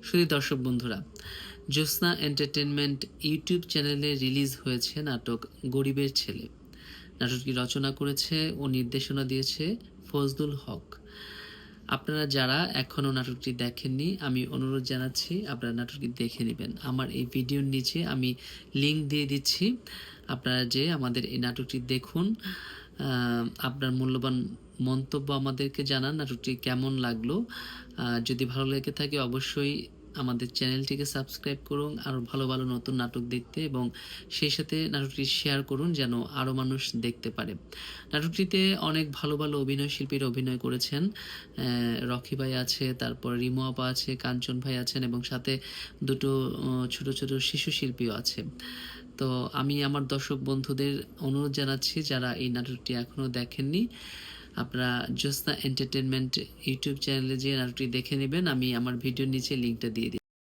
শুধু দর্শক বন্ধুরা, জ্যোৎস্না এন্টারটেনমেন্ট ইউটিউব চ্যানেলে রিলিজ হয়েছে নাটক গরিবের ছেলে। নাটকটি রচনা করেছে ও নির্দেশনা দিয়েছে ফজলুল হক। আপনারা যারা এখনও নাটকটি দেখেননি, আমি অনুরোধ জানাচ্ছি আপনারা নাটকটি দেখে নেবেন। আমার এই ভিডিওর নিচে আমি লিঙ্ক দিয়ে দিচ্ছি, আপনারা যে আমাদের এই নাটকটি দেখুন। আপনার মূল্যবান মন্তব্য আমাদেরকে জানান, নাটকটি কেমন লাগলো। যদি ভালো লেগে থাকে অবশ্যই আমাদের চ্যানেলটিকে সাবস্ক্রাইব করুন আরও ভালো ভালো নতুন নাটক দেখতে, এবং সেই সাথে নাটকটি শেয়ার করুন যেন আরও মানুষ দেখতে পারে। নাটকটিতে অনেক ভালো ভালো অভিনয় শিল্পীরা অভিনয় করেছেন। রকি ভাই আছে, তারপর রিমো আপা আছে, কাঞ্চন ভাই আছেন, এবং সাথে দুটো ছোট ছোট শিশু শিল্পীও আছে। তো আমি আমার দর্শক বন্ধুদের অনুরোধ জানাচ্ছি, যারা এই নাটকটি এখনও দেখেননি, আপনারা জ্যোৎস্না এন্টারটেনমেন্ট ইউটিউব চ্যানেলে যে নাটকটি দেখে নেবেন। আমি আমার ভিডিওর নিচে লিঙ্কটা দিয়ে দিই।